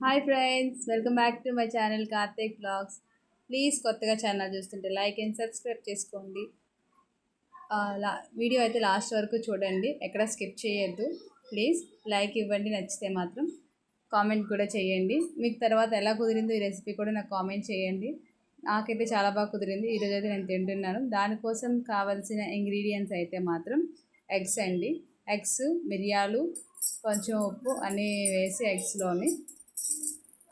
Hi friends, welcome back to my channel Karthik blogs. Please కొత్తగా channel చూస్తుంటే like and subscribe చేసుకోండి. Video అయితే last వరకు చూడండి, ఎక్కడ స్కిప్ చేయొద్దు. ప్లీజ్ లైక్ ఇవ్వండి, నచ్చితే మాత్రం కామెంట్ కూడా చేయండి. మీకు తర్వాత ఎలా కుదిరిందో ఈ రెసిపీ కూడా నాకు కామెంట్ చేయండి. నాకైతే చాలా బాగా కుదిరింది. ఈరోజు అయితే నేను తింటున్నాను. దానికోసం కావాల్సిన ఇంగ్రీడియంట్స్ అయితే మాత్రం ఎగ్స్ అండి. ఎగ్స్, మిరియాలు, కొంచెం ఉప్పు అన్నీ వేసి ఎగ్స్లోని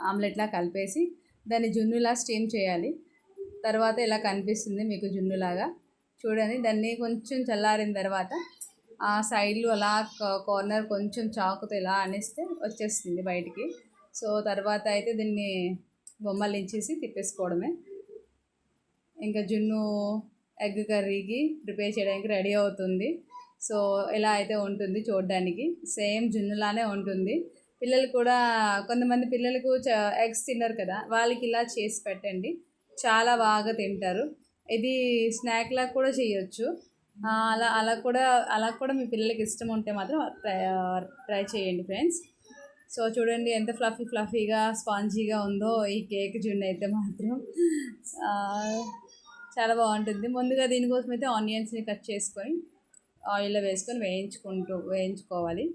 ఆమ్లెట్లా కలిపేసి దాన్ని జున్నులా స్టీమ్ చేయాలి. తర్వాత ఇలా కనిపిస్తుంది మీకు జున్నులాగా. చూడండి, దాన్ని కొంచెం చల్లారిన తర్వాత ఆ సైడ్లు అలా కార్నర్ కొంచెం చాకుతో ఇలా అనేస్తే వచ్చేస్తుంది బయటికి. సో తర్వాత అయితే దీన్ని బొమ్మలించేసి తిప్పేసుకోవడమే. ఇంకా జున్ను ఎగ్ కర్రీకి ప్రిపేర్ చేయడానికి రెడీ అవుతుంది. సో ఇలా అయితే ఉంటుంది, చూడడానికి సేమ్ జున్నులానే ఉంటుంది. పిల్లలు కూడా, కొంతమంది పిల్లలకు ఎగ్స్ తిన్నారు కదా, వాళ్ళకి ఇలా చేసి పెట్టండి, చాలా బాగా తింటారు. ఇది స్నాక్లా కూడా చేయొచ్చు. అలా కూడా మీ పిల్లలకి ఇష్టం ఉంటే మాత్రం ట్రై చేయండి ఫ్రెండ్స్. సో చూడండి ఎంత ఫ్లఫీగా స్పాంజీగా ఉందో ఈ కేక్ జున్ను అయితే మాత్రం చాలా బాగుంటుంది. ముందుగా దీనికోసం అయితే ఆనియన్స్ని కట్ చేసుకొని ఆయిల్లో వేసుకొని వేయించుకోవాలి.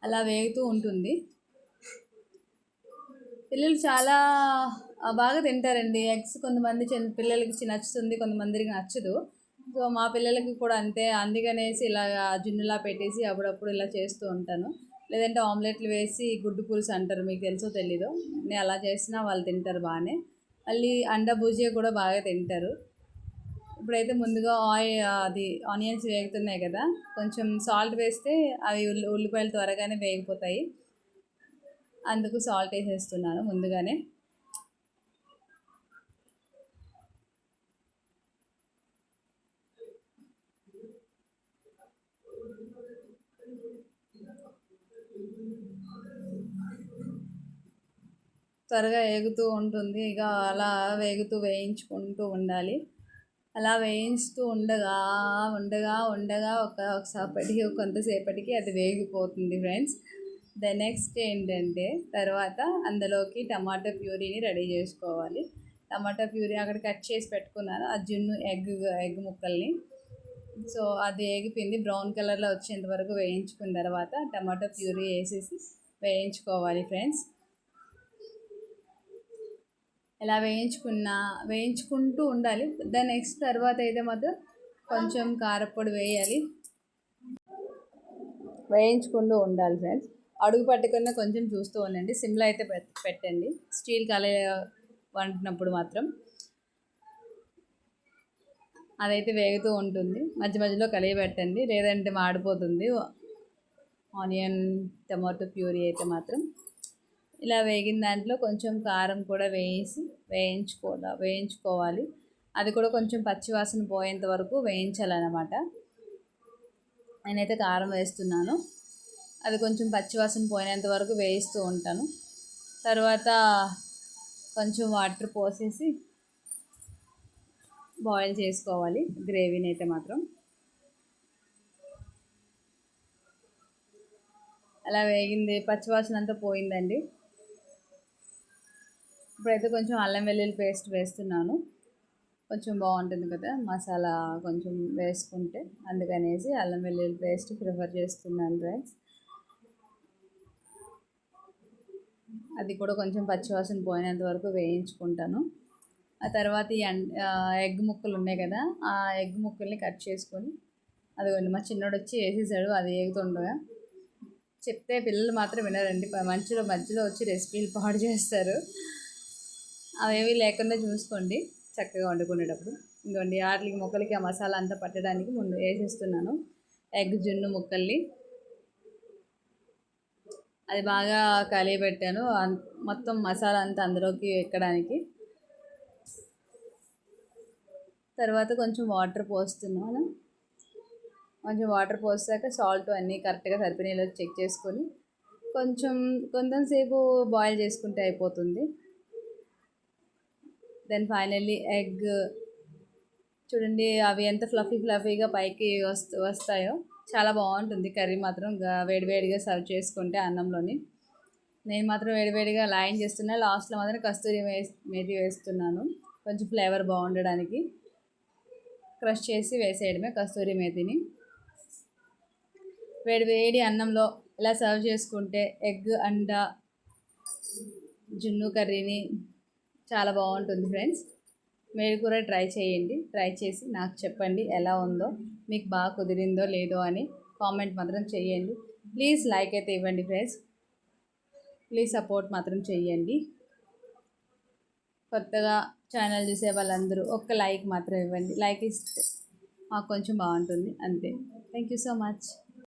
అలా వేగుతూ ఉంటుంది. పిల్లలు చాలా బాగా తింటారండి ఎగ్స్. కొంతమంది పిల్లలకి నచ్చుతుంది, కొంతమందికి నచ్చదు. సో మా పిల్లలకి కూడా అంతే, అందుకనేసి ఇలాగా జున్నులా పెట్టేసి అప్పుడప్పుడు ఇలా చేస్తూ ఉంటాను. లేదంటే ఆమ్లెట్లు వేసి గుడ్డు పులుసు అంటారు, మీకు తెలుసో తెలీదో, నేను అలా చేసినా వాళ్ళు తింటారు బాగానే. మళ్ళీ అండా భుజియా కూడా బాగా తింటారు. ఇప్పుడైతే ముందుగా ఆనియన్స్ వేగుతున్నాయి కదా, కొంచెం సాల్ట్ వేస్తే అవి ఉల్లిపాయలు త్వరగానే వేగిపోతాయి. అందుకు సాల్ట్ వేసేస్తున్నాను ముందుగానే. త్వరగా వేగుతూ ఉంటుంది, ఇక అలా వేయించుకుంటూ ఉండాలి. అలా వేయిస్తూ ఉండగా కొంతసేపటికి అది వేగిపోతుంది ఫ్రెండ్స్. నెక్స్ట్ ఏంటంటే తర్వాత అందులోకి టమాటో ప్యూరీని రెడీ చేసుకోవాలి. టమాటో ప్యూరీ అక్కడ కట్ చేసి పెట్టుకున్నాను, ఆ జున్ను ఎగ్ ముక్కల్ని. సో అది వేగిపోయింది, బ్రౌన్ కలర్లో వచ్చేంత వరకు వేయించుకున్న తర్వాత టమాటో ప్యూరీ వేసేసి వేయించుకోవాలి ఫ్రెండ్స్. ఇలా వేయించుకుంటూ ఉండాలి. దాని నెక్స్ట్ తర్వాత అయితే మాత్రం కొంచెం కారపొడి వేయించుకుంటూ ఉండాలి ఫ్రెండ్స్. అడుగు పట్టకుండా కొంచెం చూస్తూ ఉండండి, సిమ్లో అయితే పెట్టండి. స్టీల్ కళాయి వండినప్పుడు మాత్రం అదైతే వేగుతూ ఉంటుంది, మధ్య మధ్యలో కలిగి పెట్టండి, లేదంటే మాడిపోతుంది. ఆనియన్ టమాటో ప్యూరీ అయితే మాత్రం ఇలా వేగిన దాంట్లో కొంచెం కారం కూడా వేయించుకోవాలి. అది కూడా కొంచెం పచ్చివాసన పోయేంత వరకు వేయించాలన్నమాట. నేనైతే కారం వేస్తున్నాను, అది కొంచెం పచ్చివాసన పోయినంత వరకు వేయిస్తూ ఉంటాను. తర్వాత కొంచెం వాటర్ పోసేసి బాయిల్ చేసుకోవాలి గ్రేవీని అయితే మాత్రం. అలా వేగింది, పచ్చివాసన అంతా పోయిందండి. ఇప్పుడైతే కొంచెం అల్లం వెల్లుల్లి పేస్ట్ వేస్తున్నాను, కొంచెం బాగుంటుంది కదా మసాలా కొంచెం వేసుకుంటే, అందుకనేసి అల్లం వెల్లుల్లి పేస్ట్ ప్రిఫర్ చేస్తున్నాను ఫ్రెండ్స్. అది కూడా కొంచెం పచ్చివాసన పోయినంత వరకు వేయించుకుంటాను. ఆ తర్వాత ఈ ఎగ్ ముక్కలు ఉన్నాయి కదా, ఆ ఎగ్ ముక్కల్ని కట్ చేసుకొని, అదిగోండి మా చిన్నోడు వచ్చి వేసేసాడు, అది వేగుతుండగా. చెప్తే పిల్లలు మాత్రం వినరండి, మధ్యలో వచ్చి రెసిపీలు పాడు చేస్తారు. అవేవి లేకుండా చూసుకోండి చక్కగా వండుకునేటప్పుడు. ఇంకోండి వాటికి ముక్కలకి ఆ మసాలా అంతా పట్టడానికి ముందు వేసేస్తున్నాను ఎగ్ జున్ను ముక్కల్ని. అది బాగా కలియబెట్టాను, మొత్తం మసాలా అంతా అందులోకి ఎక్కడానికి. తర్వాత కొంచెం వాటర్ పోస్తున్నాను. కొంచెం వాటర్ పోసాక సాల్ట్ అన్నీ కరెక్ట్గా సరిపోయినలో చెక్ చేసుకొని కొంచెంసేపు బాయిల్ చేసుకుంటే అయిపోతుంది. దెన్ ఫైనల్లీ ఎగ్ చూడండి, అవి ఎంత ఫ్లఫీగా పైకి వస్తాయో, చాలా బాగుంటుంది కర్రీ మాత్రం వేడివేడిగా సర్వ్ చేసుకుంటే అన్నంలోని. నేను మాత్రం వేడివేడిగా లైన్ చేస్తున్నా, లాస్ట్లో మాత్రం కస్తూరి మేతి వేస్తున్నాను కొంచెం ఫ్లేవర్ బాగుండడానికి. క్రష్ చేసి వేసేయడమే కస్తూరి మేతిని. వేడి అన్నంలో ఇలా సర్వ్ చేసుకుంటే ఎగ్ అండ జున్ను కర్రీని చాలా బాగుంటుంది ఫ్రెండ్స్. మీరు కూడా ట్రై చేయండి. ట్రై చేసి నాకు చెప్పండి ఎలా ఉందో, మీకు బాగా కుదిరిందో లేదో అని కామెంట్ మాత్రం చేయండి. ప్లీజ్ లైక్ అయితే ఇవ్వండి ఫ్రెండ్స్. ప్లీజ్ సపోర్ట్ మాత్రం చేయండి. కొత్తగా ఛానల్ చూసే వాళ్ళందరూ ఒక్క లైక్ మాత్రం ఇవ్వండి. లైక్ ఇస్తే మాకు కొంచెం బాగుంటుంది అంతే. Thank you so much.